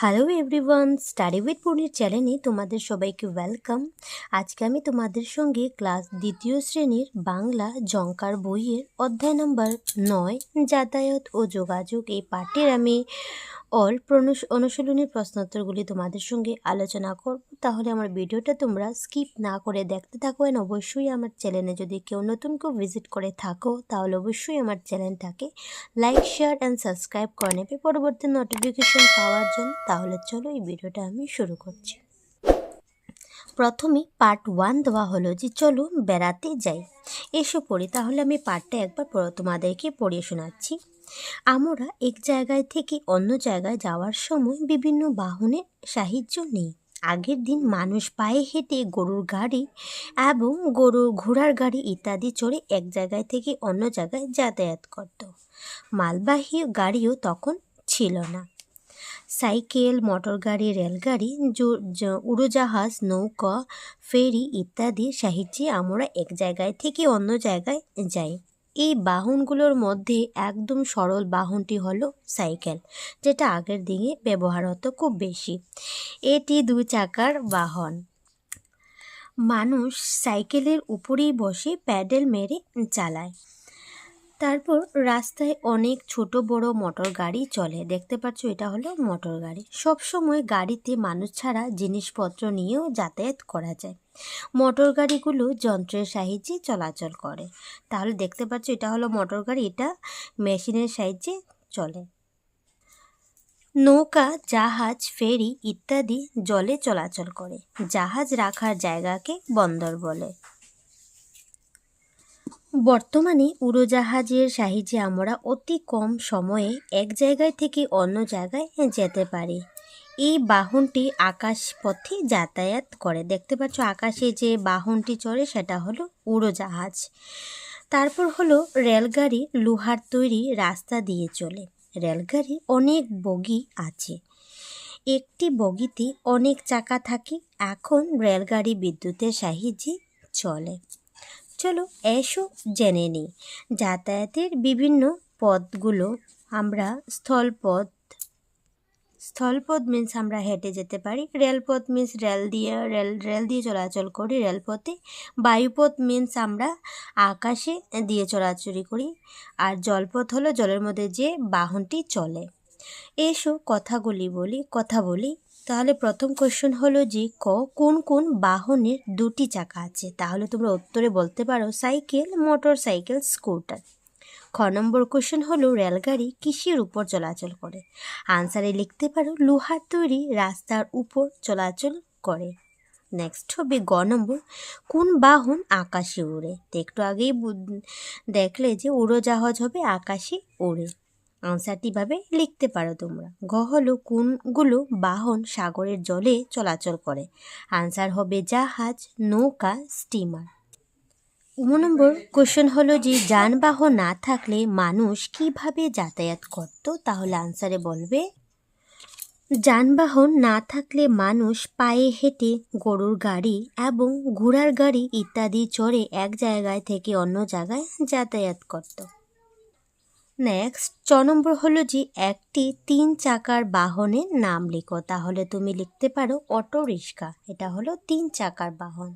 Hello everyone, study with পূর্ণির চ্যানেলে তোমাদের সবাইকে ওয়েলকাম। আজকে আমি তোমাদের সঙ্গে ক্লাস দ্বিতীয় শ্রেণীর বাংলা জঙ্কার বইয়ের অধ্যায় নাম্বার 9 যাতায়াত ও যোগাযোগ এই পাঠের আমি অনুশীলনী প্রশ্নোত্তরগুলি তোমাদের সঙ্গে আলোচনা করব। তাহলে আমার ভিডিওটা তোমরা স্কিপ না করে দেখতে থাকো। আর অবশ্যই আমার চ্যানেলে যদি কেউ নতুন কেউ ভিজিট করে থাকো তাহলে অবশ্যই আমার চ্যানেলটাকে লাইক, শেয়ার অ্যান্ড সাবস্ক্রাইব করে নেবে পরবর্তী নোটিফিকেশন পাওয়ার জন্য। তাহলে চলো এই ভিডিওটা আমি শুরু করছি। প্রথমে পার্ট 1 দেওয়া হলো যে চলো বেড়াতে যাই। এসো পড়ি। তাহলে আমি পার্টটা একবার তোমাদেরকে পড়িয়ে শোনাচ্ছি। আমরা এক জায়গায় থেকে অন্য জায়গায় যাওয়ার সময় বিভিন্ন বাহনের সাহায্য নিই। আগের দিন মানুষ পায়ে হেঁটে, গরুর গাড়ি এবং ঘোড়ার গাড়ি ইত্যাদি চড়ে এক জায়গায় থেকে অন্য জায়গায় যাতায়াত করত। মালবাহী গাড়িও তখন ছিল না। সাইকেল, মোটর গাড়ি, রেলগাড়ি, উড়োজাহাজ, নৌকা, ফেরি ইত্যাদির সাহায্যে আমরা এক জায়গায় থেকে অন্য জায়গায় যাই। এই বাহনগুলোর মধ্যে একদম সরল বাহনটি হলো সাইকেল, যেটা আগের দিনে ব্যবহার হতো খুব বেশি। এটি 2 চাকার বাহন। মানুষ সাইকেলের উপরেই বসে প্যাডেল মেরে চালায়। তারপর রাস্তায় অনেক ছোট বড় মোটর গাড়ি চলে। দেখতে পাচ্ছ, এটা হলো মোটর গাড়ি। সবসময় গাড়িতে মানুষ ছাড়া জিনিসপত্র নিয়েও যাতায়াত করা যায়। মোটর গাড়িগুলো যন্ত্রের সাহায্যে চলাচল করে। তাহলে দেখতে পাচ্ছ, এটা হলো মোটর গাড়ি, এটা মেশিনের সাহায্যে চলে। নৌকা, জাহাজ, ফেরি ইত্যাদি জলে চলাচল করে। জাহাজ রাখার জায়গাকে বন্দর বলে। বর্তমানে উড়োজাহাজের সাহায্যে আমরা অতি কম সময়ে এক জায়গায় থেকে অন্য জায়গায় যেতে পারি। এই বাহনটি আকাশ পথে যাতায়াত করে। দেখতে পাচ্ছ, আকাশে যে বাহনটি চড়ে সেটা হলো উড়োজাহাজ। তারপর হলো রেলগাড়ি, লোহার তৈরি রাস্তা দিয়ে চলে। রেলগাড়ির অনেক বগি আছে। একটি বগিতে অনেক চাকা থাকে। এখন রেলগাড়ি বিদ্যুতের সাহায্যে চলে। চলো এসো জেনে নিই যাতায়াতের বিভিন্ন পথগুলো। আমরা স্থলপথ মিন্স আমরা হেঁটে যেতে পারি। রেলপথ মিন্স রেল দিয়ে চলাচল করি রেলপথে। বায়ুপথ মিন্স আমরা আকাশে দিয়ে চলাচল করি। আর জলপথ হলো জলের মধ্যে যে বাহনটি চলে। এসো কথা বলি। তাহলে প্রথম কোশ্চেন হলো যে কোন কোন বাহনের 2টি চাকা আছে? তাহলে তোমরা উত্তরে বলতে পারো সাইকেল, মোটর সাইকেল, স্কুটার। খ নম্বর কোশ্চেন হলো রেলগাড়ি কিসের উপর চলাচল করে? আনসারে লিখতে পারো লোহার তৈরি রাস্তার উপর চলাচল করে। নেক্সট হবে গ নম্বর, কোন বাহন আকাশে উড়ে? একটু আগেই দেখলে যে উড়োজাহাজ হবে আকাশে উড়ে। আনসারটি ভাবে লিখতে পারো তোমরা। ঘ হলো কোনগুলো বাহন সাগরের জলে চলাচল করে? আনসার হবে জাহাজ, নৌকা, স্টিমার। 9 নম্বর কোশ্চেন হলো যে যানবাহন না থাকলে মানুষ কিভাবে যাতায়াত করত? তাহলে আনসারে বলবে যানবাহন না থাকলে মানুষ পায়ে হেঁটে, গরুর গাড়ি এবং ঘোড়ার গাড়ি ইত্যাদি চড়ে এক জায়গায় থেকে অন্য জায়গায় যাতায়াত করত। নেক্সট 4 নম্বর হলো যে একটি 3 চাকার বাহনের নাম লিখো। তাহলে তুমি লিখতে পারো অটো রিক্সা, এটা হলো 3 চাকার বাহন।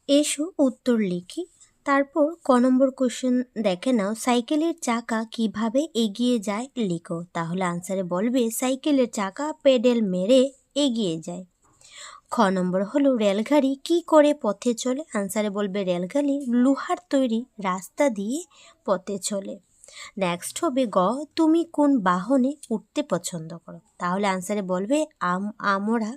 এসো উত্তর লিখি। তারপর ক নম্বর কোশ্চেন দেখে নাও, সাইকেলের চাকা কিভাবে এগিয়ে যায় লিখো। তাহলে আনসারে বলবে সাইকেলের চাকা পেডেল মেরে এগিয়ে যায়। খ নম্বর হলো রেলগাড়ি কি করে পথে চলে? আনসারে বলবে রেলগাড়ি লোহার তৈরি রাস্তা দিয়ে পথে চলে। নেক্সট হবে গ, তুমি কোন বাহনে উঠতে পছন্দ করো? তাহলে আনসারে বলবে আমরা।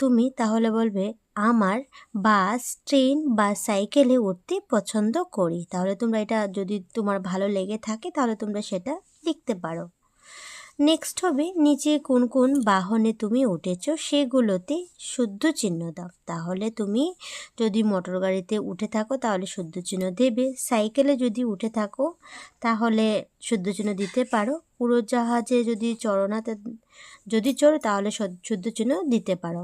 তুমি তাহলে বলবে আমার বাস, ট্রেন বা সাইকেলে উঠতে পছন্দ করি। তাহলে তোমরা এটা যদি তোমার ভালো লেগে থাকে তাহলে তোমরা সেটা লিখতে পারো। নেক্সট হবে নিচে কোন কোন বাহনে তুমি উঠেছো সেগুলোতে শুদ্ধ চিহ্ন দাও। তাহলে তুমি যদি মোটর গাড়িতে উঠে থাকো তাহলে শুদ্ধ চিহ্ন দেবে। সাইকেলে যদি উঠে থাকো তাহলে শুদ্ধ চিহ্ন দিতে পারো। উড়োজাহাজে যদি চড়ো তাহলে শুদ্ধ চিহ্ন দিতে পারো।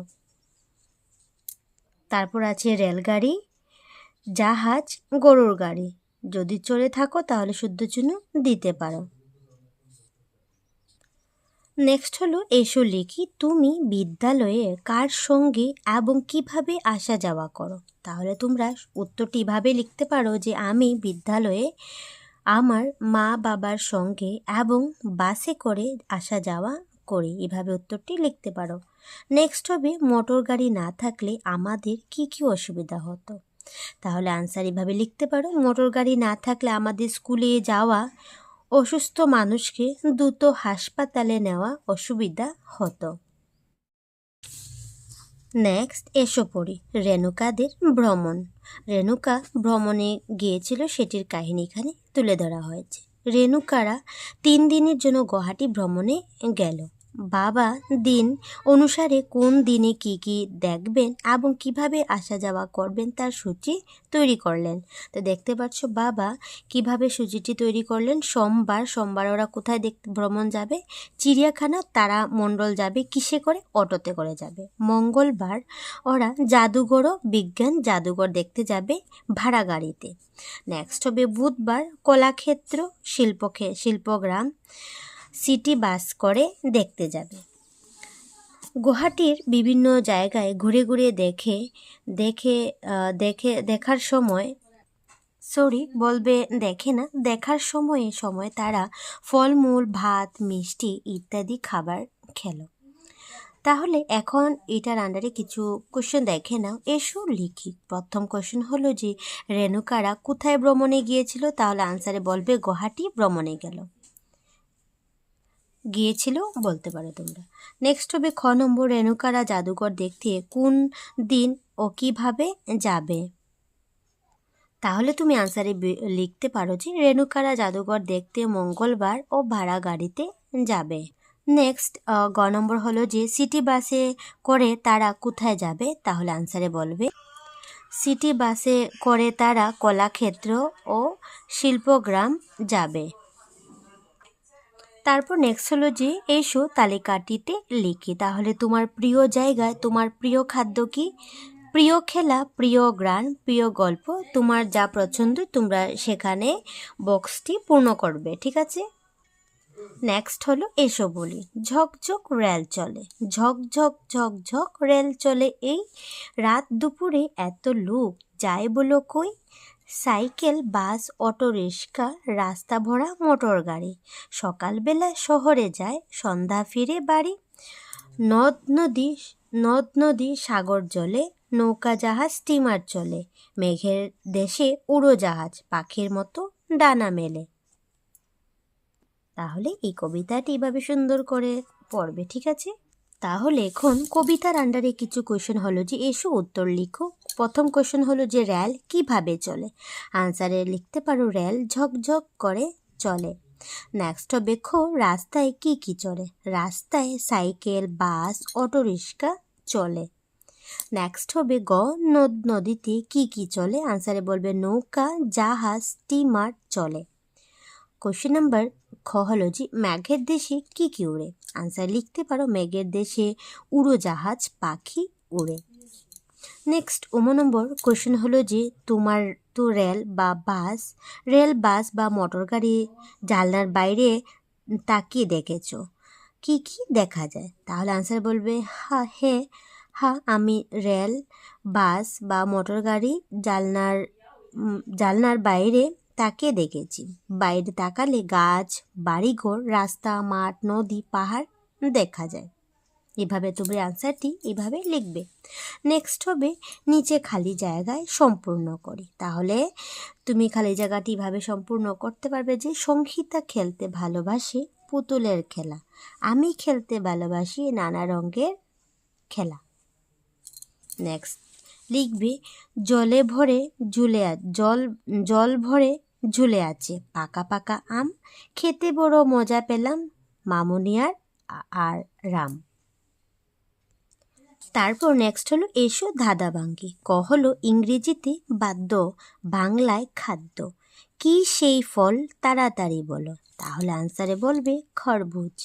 তারপর আছে রেলগাড়ি, জাহাজ, গরুর গাড়ি। যদি চড়ে থাকো তাহলে শুদ্ধ চিহ্ন দিতে পারো। নেক্সট হলো এসো লিখি তুমি বিদ্যালয়ে কার সঙ্গে এবং কিভাবে আসা যাওয়া করো। তাহলে তোমরা উত্তরটি এভাবে লিখতে পারো যে আমি বিদ্যালয়ে আমার মা বাবার সঙ্গে এবং বাসে করে আসা যাওয়া করি। এভাবে উত্তরটি লিখতে পারো। নেক্সট হবে মোটর গাড়ি না থাকলে আমাদের কি কি অসুবিধা হতো। তাহলে আনসার এভাবে লিখতে পারো, মোটর গাড়ি না থাকলে আমাদের স্কুলে যাওয়া, অসুস্থ মানুষকে দ্রুত হাসপাতালে নেওয়া অসুবিধা হতো। নেক্সট এসো পড়ি রেণুকাদের ভ্রমণ। রেণুকা ভ্রমণে গিয়েছিল সেটির কাহিনী এখানে তুলে ধরা হয়েছে। রেণুকারা 3 দিনের জন্য গুয়াহাটি ভ্রমণে গেল। বাবা দিন অনুসারে কোন দিনে কি কি দেখবেন এবং কিভাবে আসা যাওয়া করবেন তার সূচি তৈরি করলেন। তো দেখতে পাচ্ছ বাবা কিভাবে সূচিটি তৈরি করলেন। সোমবার ওরা কোথায় ভ্রমণ যাবে? চিড়িয়াখানা, তারা মণ্ডল যাবে কিসে করে? অটোতে করে যাবে। মঙ্গলবার ওরা জাদুঘর, বিজ্ঞান জাদুঘর দেখতে যাবে ভাড়া গাড়িতে। নেক্সট হবে বুধবার কলাক্ষেত্র, শিল্পগ্রাম সিটি বাস করে দেখতে যাবে। গুয়াহাটির বিভিন্ন জায়গায় ঘুরে ঘুরে দেখার সময় দেখার সময় তারা ফলমূল, ভাত, মিষ্টি ইত্যাদি খাবার খেলো। তাহলে এখন এটার আন্ডারে কিছু কোশ্চেন দেখে নাও। এসো লিখি। প্রথম কোশ্চেন হলো যে রেণুকারা কোথায় ভ্রমণে গিয়েছিল। তাহলে আনসারে বলবে গুয়াহাটি ভ্রমণে গিয়েছিল বলতে পারো তোমরা। নেক্সট হবে খ নম্বর রেণুকারা জাদুঘর দেখতে কোন দিন ও কিভাবে যাবে। তাহলে তুমি আনসারে লিখতে পারো যে রেণুকারা জাদুঘর দেখতে মঙ্গলবার ও ভাড়া গাড়িতে যাবে। নেক্সট গ নম্বর হলো যে সিটি বাসে করে তারা কোথায় যাবে। তাহলে আনসারে বলবে সিটি বাসে করে তারা কলাক্ষেত্র ও শিল্পগ্রাম যাবে। তারপর নেক্সট হলো যে এসো তালিকাটিতে লিখি। তাহলে তোমার প্রিয় জায়গায় তোমার প্রিয় খাদ্য কি, প্রিয় খেলা, প্রিয় গান, প্রিয় গল্প, তোমার যা পছন্দ তোমরা সেখানে বক্সটি পূর্ণ করবে। ঠিক আছে। নেক্সট হলো এসো বলি। ঝকঝক রেল চলে, ঝকঝক ঝকঝক রেল চলে এই রাত দুপুরে এত লোক যায় বলো কই। সাইকেল, বাস, অটো রিক্সা, রাস্তা ভরা মোটর গাড়ি, সকালবেলা শহরে যায়, সন্ধ্যা ফিরে বাড়ি। নদ নদী সাগর জলে, নৌকা জাহাজ স্টিমার চলে, মেঘের দেশে উড়োজাহাজ পাখির মতো ডানা মেলে। তাহলে এই কবিতাটি এভাবে সুন্দর করে পড়বে। ঠিক আছে। তাহলে এখন কবিতার আন্ডারে কিছু কোয়েশ্চেন হলো যে এসো উত্তর লিখো। প্রথম কোয়েশ্চেন হলো যে রেল কিভাবে চলে। আনসারে লিখতে পারো রেল ঝকঝক করে চলে। নেক্সট হবে খ রাস্তায় কি কি চলে। রাস্তায় সাইকেল, বাস, অটো রিক্সা চলে। নেক্সট হবে গ নদীতে কি কি চলে। আনসারে বলবে নৌকা, জাহাজ, স্টিমার চলে। কোশ্চেন নাম্বার খ হলো যে মেঘের দেশে কি কি উড়ে। আনসার লিখতে পারো মেঘের দেশে উড়োজাহাজ পাখি উড়ে। নেক্সট নম্বর কোশ্চেন হলো যে তোমার তো রেল বাস বা মোটর গাড়ি জানলার বাইরে তাকিয়ে দেখেছো, কি কি দেখা যায়। তাহলে আনসার বলবে হ্যাঁ আমি রেল, বাস বা মোটর গাড়ি জানলার বাইরে তাকিয়ে দেখেছি। বাইরে তাকালে গাছ, বাড়িঘর, রাস্তা, মাঠ, নদী, পাহাড় দেখা যায়। এভাবে তুমি আনসারটি এভাবে লিখবে। নেক্সট হবে নিচে খালি জায়গায় সম্পূর্ণ করি। তাহলে তুমি খালি জায়গাটি এভাবে সম্পূর্ণ করতে পারবে যে সংহিতা খেলতে ভালোবাসে পুতুলের খেলা, আমি খেলতে ভালোবাসি নানা রঙের খেলা। নেক্সট লিখবে জল ভরে ঝুলে আছে পাকা পাকা আম, খেতে বড় মজা পেলাম মামুনি আর রাম। তারপর নেক্সট হলো এসো ধাঁধা ভাঙ্গি। ক হলো ইংরেজিতে বাদ্য, বাংলায় খাদ্য, কি সেই ফল তাড়াতাড়ি বলো। তাহলে আনসারে বলবে খরবুজ।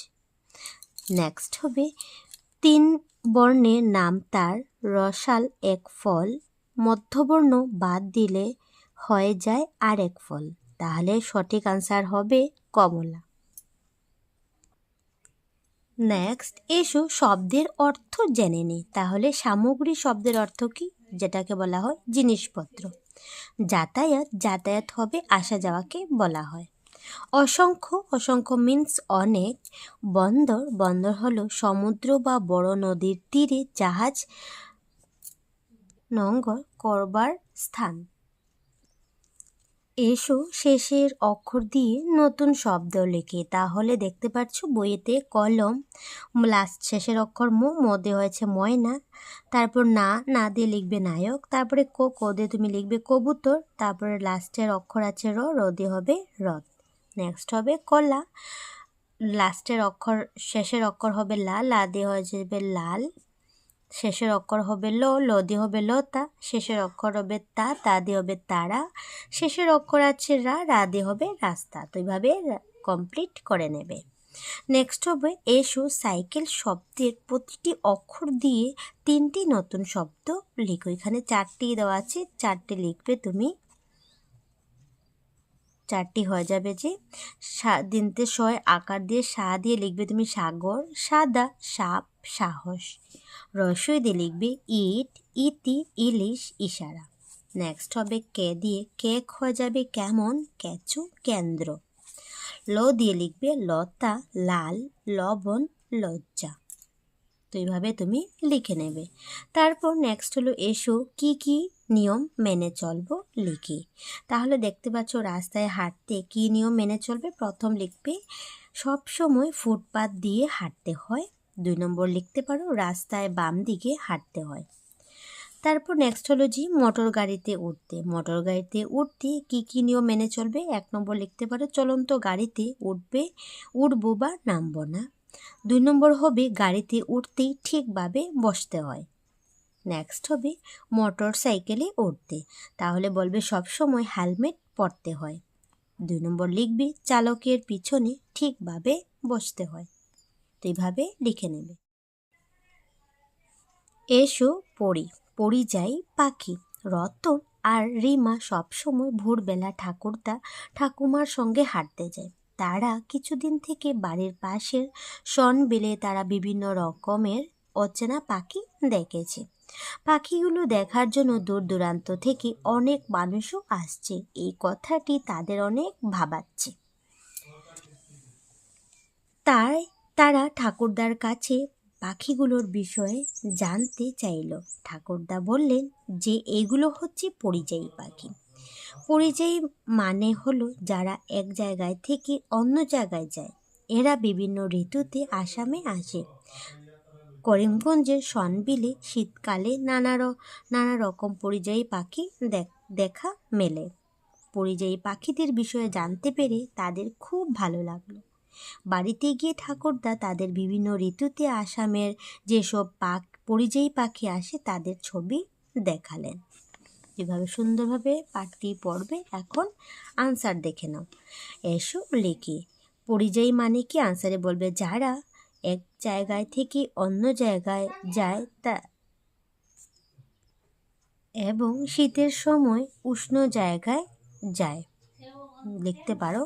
নেক্সট হবে 3 বর্ণের নাম তার, রসাল এক ফল, মধ্যবর্ণ বাদ দিলে হয়ে যায় আরেক ফল। তাহলে সঠিক আনসার হবে কমলা। নেক্সট এসো শব্দের অর্থ জেনে নিই। তাহলে সামগ্রী শব্দের অর্থ কি? যেটাকে বলা হয় জিনিসপত্র। যাতায়াত, যাতায়াত হবে আসা যাওয়াকে বলা হয়। অসংখ্য, অসংখ্য মিন্স অনেক। বন্দর, বন্দর হলো সমুদ্র বা বড় নদীর তীরে জাহাজ নোঙ্গর করবার স্থান। এসো শেষের অক্ষর দিয়ে নতুন শব্দ লিখি। তাহলে দেখতে পাচ্ছ বইয়েতে কলম, লাস্ট শেষের অক্ষর ম দিয়ে হয়েছে ময়না, তারপর না, না দিয়ে লিখবে নায়ক, তারপরে ক দিয়ে তুমি লিখবে কবুতর, তারপরে লাস্টের অক্ষর আছে র দিয়ে হবে রথ। নেক্সট হবে কলা, লাস্টের অক্ষর শেষের অক্ষর হবে লা দিয়ে হয়ে যাবে লাল, শেষের অক্ষর হবে ল দিয়ে হবে লতা, শেষের অক্ষর হবে তা দিয়ে হবে তারা, শেষের অক্ষর আছে রা দিয়ে হবে রাস্তা। তো এইভাবে কমপ্লিট করে নেবে। নেক্সট হবে এসো সাইকেল শব্দের প্রতিটি অক্ষর দিয়ে 3টি নতুন শব্দ লিখো। এখানে 4টি দেওয়া আছে, 4টি লিখবে তুমি। 4টি হয়ে যাবে যে দিনতে শয় আকার দিয়ে দিয়ে লিখবে তুমি সাগর, সাদা, সাপ, সাহস। রসই দিয়ে লিখবে ইট, ইতি, ইলিশ, ইশারা। নেক্সট হবে কে দিয়ে কেক হয়ে যাবে কেমন, কেঁচু, কেন্দ্র। ল দিয়ে লিখবে লতা, লাল, লবণ, লজ্জা। তো এইভাবে তুমি লিখে নেবে। তারপর নেক্সট হলো এসো কি কি নিয়ম মেনে চলবো লিখি। তাহলে দেখতে পাচ্ছ রাস্তায় হাঁটতে কি নিয়ম মেনে চলবে। প্রথম লিখবে সব সময় ফুটপাত দিয়ে হাঁটতে হয়। 2 নম্বর লিখতে পারো রাস্তায় বাম দিকে হাঁটতে হয়। তারপর নেক্সট হলো জি মোটর গাড়িতে উঠতে। মোটর গাড়িতে উঠতে কি কি নিয়ম মেনে চলবে। 1 নম্বর লিখতে পারো চলন্ত গাড়িতে উঠবো বা নামবো না। 2 নম্বর হবে গাড়িতে উঠতেই ঠিকভাবে বসতে হয়। নেক্সট হবে মোটর সাইকেলে উঠতে, তাহলে বলবে সব সময় হেলমেট পরতে হয়। 2 নম্বর লিখবে চালকের পিছনে ঠিকভাবে বসতে হয়। তো এইভাবে লিখে নেবে। এসো পড়ি, পরিযায়ী পাখি। রতন আর রিমা সবসময় ভোরবেলা ঠাকুমার সঙ্গে হাঁটতে যায়। তারা কিছুদিন থেকে বাড়ির পাশের শনবিলে তারা বিভিন্ন রকমের অচেনা পাখি দেখেছে। পাখিগুলো দেখার জন্য দূর দূরান্ত থেকে অনেক মানুষও আসছে। এই কথাটি তাদের অনেক ভাবাচ্ছে। তাই তারা ঠাকুরদার কাছে পাখিগুলোর বিষয়ে জানতে চাইল। ঠাকুরদা বললেন যে এগুলো হচ্ছে পরিযায়ী পাখি। পরিযায়ী মানে হলো যারা এক জায়গায় থেকে অন্য জায়গায় যায়। এরা বিভিন্ন ঋতুতে আসামে আসে। করিমগঞ্জের শনবিলে শীতকালে নানা রকম পরিযায়ী পাখি দেখা মেলে। পরিযায়ী পাখিদের বিষয়ে জানতে পেরে তাদের খুব ভালো লাগলো। বাড়িতে গিয়ে ঠাকুরদা তাদের বিভিন্ন ঋতুতে আসামের যেসব পরিযায়ী পাখি আসে তাদের ছবি দেখালেন। যেভাবে সুন্দরভাবে পাঠটি পড়বে। এখন আনসার দেখে নাও। এসো লিখি। পরিযায়ী মানে কি? আনসারে বলবে যারা এক জায়গায় থেকে অন্য জায়গায় যায় তা এবং শীতের সময় উষ্ণ জায়গায় যায়। লিখতে পারো।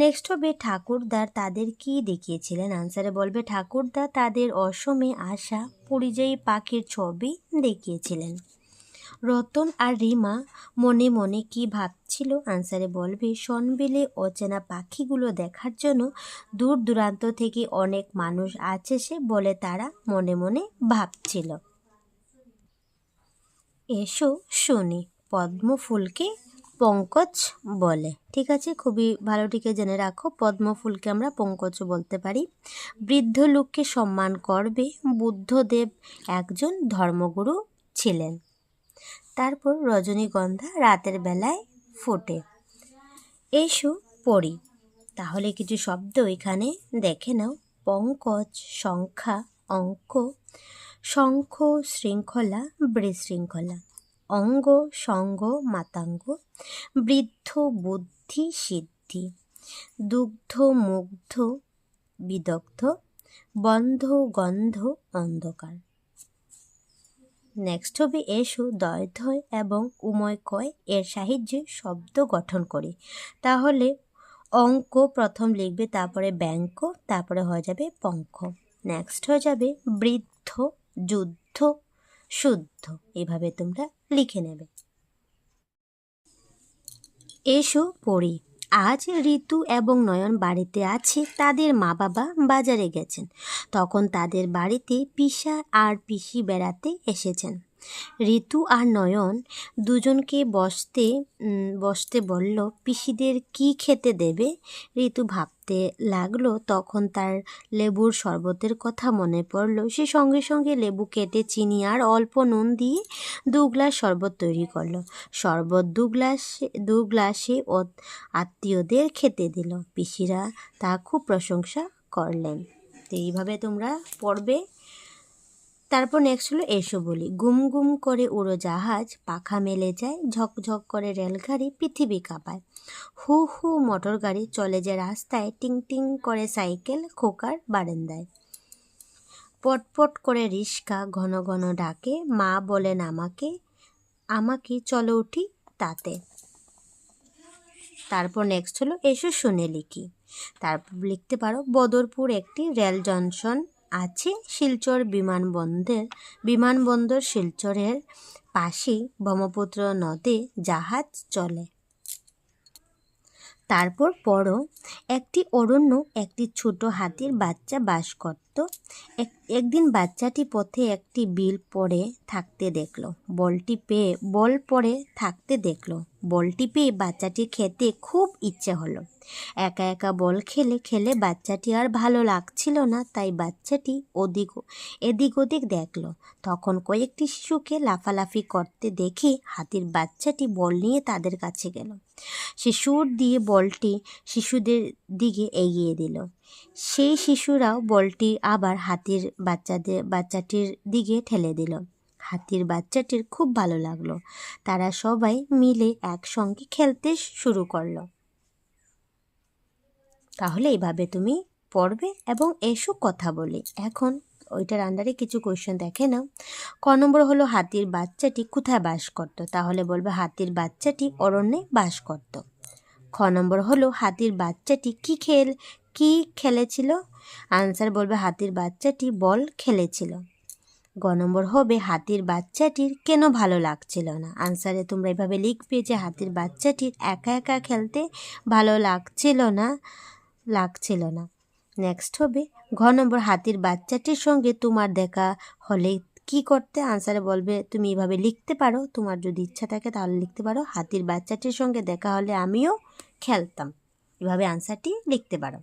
নেক্সট হবে ঠাকুরদার তাদের কি দেখিয়েছিলেন। আনসারে বলবে ঠাকুরদা তাদের অসমে আসা পরিযায়ী পাখির ছবি দেখিয়েছিলেন। রতন আর রিমা মনে মনে কি ভাবছিল। আনসারে বলবে শনবিলে অচেনা পাখিগুলো দেখার জন্য দূর দূরান্ত থেকে অনেক মানুষ আসছে বলে তারা মনে মনে ভাবছিল। এসো শুনি। পদ্ম ফুলকে পঙ্কজ বলে। ঠিক আছে, খুবই ভালোটিকে জেনে রাখো। পদ্ম ফুলকে আমরা পঙ্কজ বলতে পারি। বৃদ্ধ লোককে সম্মান করবে। বুদ্ধদেব একজন ধর্মগুরু ছিলেন। তারপর রজনীগন্ধা রাতের বেলায় ফোটে। এসো পড়ি। তাহলে কিছু শব্দ এখানে দেখে নাও। পঙ্কজ, সংখ্যা, অঙ্ক, শঙ্খ, শৃঙ্খলা, বিশৃঙ্খলা, অঙ্গ, সঙ্গ, মাতাঙ্গ, বৃদ্ধ, বুদ্ধি, সিদ্ধি, দুগ্ধ, মুগ্ধ, বিদগ্ধ, বন্ধ, গন্ধ, অন্ধকার। নেক্সট হবে এসো দয়ধয় এবং উময়কয় এর সাহায্যে শব্দ গঠন করি। তাহলে অঙ্ক প্রথম লিখবে, তারপরে ব্যাঙ্ক, তারপরে হয়ে যাবে পঙ্খ। নেক্সট হয়ে যাবে বৃদ্ধ, যুদ্ধ, শুদ্ধ। এভাবে তোমরা লিখে নেবে। এসো পড়ি। আজ ঋতু এবং নয়ন বাড়িতে আছে। তাদের মা বাবা বাজারে গেছেন। তখন তাদের বাড়িতে পিসা আর পিসি বেড়াতে এসেছেন। ঋতু আর নয়ন দুজনকে বসতে বলল, পিসিদের কি খেতে দেবে? ঋতু ভাবতে লাগলো। তখন তার লেবুর শরবতের কথা মনে পড়ল। সে সঙ্গে সঙ্গে লেবু কেটে চিনি আর অল্প নুন দিয়ে 2 গ্লাস শরবত তৈরি করলো। শরবত দু গ্লাসে আত্মীয়দের খেতে দিল। পিসিরা তা খুব প্রশংসা করলেন। তো এইভাবে তোমরা পড়বে। তারপর নেক্সট হলো এসো বলি। গুম গুম করে উড়োজাহাজ, পাখা মেলে যায়, ঝকঝক করে রেলগাড়ি, পৃথিবী কাঁপায়। হু হু মোটর গাড়ি চলে যায় রাস্তায়, টিং টিং করে সাইকেল খোকার বারান্দায়। পটপট করে রিস্কা ঘন ঘন ডাকে, মা বলেন আমাকে চলো উঠি তাতে। তারপর নেক্সট হলো এসো শুনে লিখি। তারপর লিখতে পারো, বদরপুর একটি রেল জংশন আছে। বিমানবন্দর শিলচরের পাশেই ব্রহ্মপুত্র নদে জাহাজ চলে। তারপর পড়ো, একটি অরণ্য একটি ছোট হাতির বাচ্চা বাস করত। একদিন বাচ্চাটি পথে একটি বিল পড়ে থাকতে দেখলো। বলটি পেয়ে বাচ্চাটির খেতে খুব ইচ্ছে হলো। একা একা বল খেলে খেলে বাচ্চাটি আর ভালো লাগছিল না, তাই বাচ্চাটি এদিক ওদিক দেখলো। তখন কয়েকটি শিশুকে লাফালাফি করতে দেখে হাতির বাচ্চাটি বল নিয়ে তাদের কাছে গেল। বলটি শিশুদের দিকে এগিয়ে দিল। সেই শিশুরাও বলটি আবার বাচ্চাটির দিকে ঠেলে দিল। হাতির বাচ্চাটির খুব ভালো লাগলো। তারা সবাই মিলে একসঙ্গে খেলতে শুরু করলো। তাহলে এইভাবে তুমি পড়বে এবং এসো কথা বলি। এখন ওইটার আন্ডারে কিছু কোয়েশ্চেন দেখে নাও। ক নম্বর হলো হাতির বাচ্চাটি কোথায় বাস করত? তাহলে বলবে হাতির বাচ্চাটি অরণ্যে বাস করত। খ নম্বর হলো হাতির বাচ্চাটি কি খেলেছিল? আনসার বলবে হাতির বাচ্চাটি বল খেলেছিল। গ নম্বর হবে হাতির বাচ্চাটির কেন ভালো লাগছিল না? আনসারে তোমরা এভাবে লিখবে যে হাতির বাচ্চাটির একা একা খেলতে ভালো লাগছিল না। নেক্সট হবে ঘ নম্বর, হাতির বাচ্চাটির সঙ্গে তোমার দেখা হলে কি করতে? আনসারে বলবে তুমি এভাবে লিখতে পারো, তোমার যদি ইচ্ছা থাকে তাহলে লিখতে পারো, হাতির বাচ্চাটির সঙ্গে দেখা হলে আমিও খেলতাম। এভাবে আনসারটি লিখতে পারো।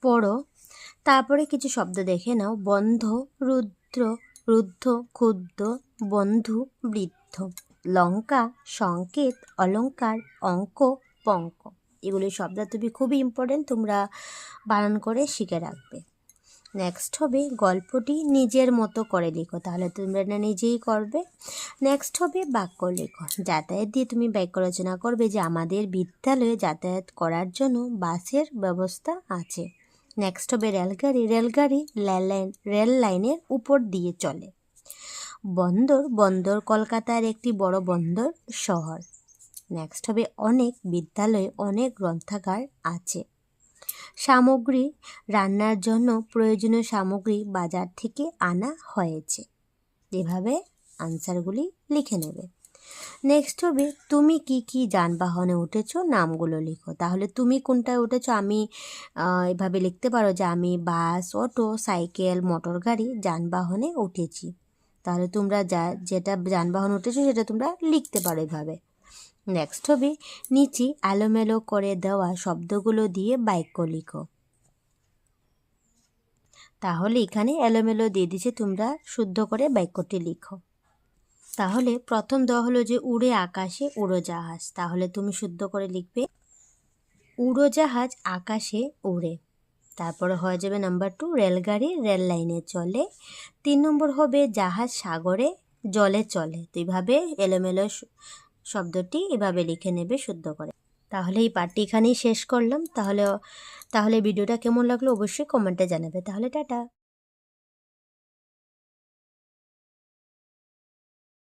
পড়ো। তারপরে কিছু শব্দ দেখে নাও। বন্ধ, রুদ্ধ, ক্ষুদ্র, বন্ধু, বৃদ্ধ, লঙ্কা, সংকেত, অলঙ্কার, অঙ্ক, পঙ্ক। এগুলি শব্দ তুমি খুবই ইম্পর্টেন্ট, তোমরা বানান করে শিখে রাখবে। নেক্সট হবে গল্পটি নিজের মতো করে লিখো। তাহলে তোমরা এটা নিজেই করবে। নেক্সট হবে বাক্য লেখো। যাতায়াত দিয়ে তুমি বাক্য রচনা করবে যে আমাদের বিদ্যালয়ে যাতায়াত করার জন্য বাসের ব্যবস্থা আছে। নেক্সট হবে রেলগাড়ি রেল লাইনের উপর দিয়ে চলে। বন্দর কলকাতার একটি বড় বন্দর শহর। নেক্সট হবে অনেক বিদ্যালয়ে অনেক গ্রন্থাগার আছে। সামগ্রী, রান্নার জন্য প্রয়োজনীয় সামগ্রী বাজার থেকে আনা হয়েছে। এভাবে আনসারগুলি লিখে নেবে। নেক্সট হবে তুমি কি যানবাহনে উঠেছো, নামগুলো লিখো। তাহলে তুমি কোনটায় উঠেছো? আমি এভাবে লিখতে পারো যে আমি বাস, অটো, সাইকেল, মোটর গাড়ি যানবাহনে উঠেছি। তাহলে তোমরা যেটা যানবাহন উঠেছো সেটা তোমরা লিখতে পারো এভাবে। নেক্সট হবে নিচে এলোমেলো করে দেওয়া শব্দগুলো দিয়ে বাক্য লিখো। তাহলে এখানে এলোমেলো দিয়ে দিয়েছে, তোমরা শুদ্ধ করে বাক্যটি লিখো। তাহলে প্রথম দেওয়া হলো যে উড়ে আকাশে উড়োজাহাজ। তাহলে তুমি শুদ্ধ করে লিখবে উড়োজাহাজ আকাশে উড়ে। তারপরে হয়ে যাবে নাম্বার 2 রেলগাড়ি রেল লাইনে চলে। 3 নম্বর হবে জাহাজ সাগরে জলে চলে। তো এইভাবে এলোমেলো শব্দটি এভাবে লিখে নেবে শুদ্ধ করে। তাহলে এই পার্টটি এখানেই শেষ করলাম। তাহলে ভিডিওটা কেমন লাগলো অবশ্যই কমেন্টে জানাবে। তাহলে টাটা।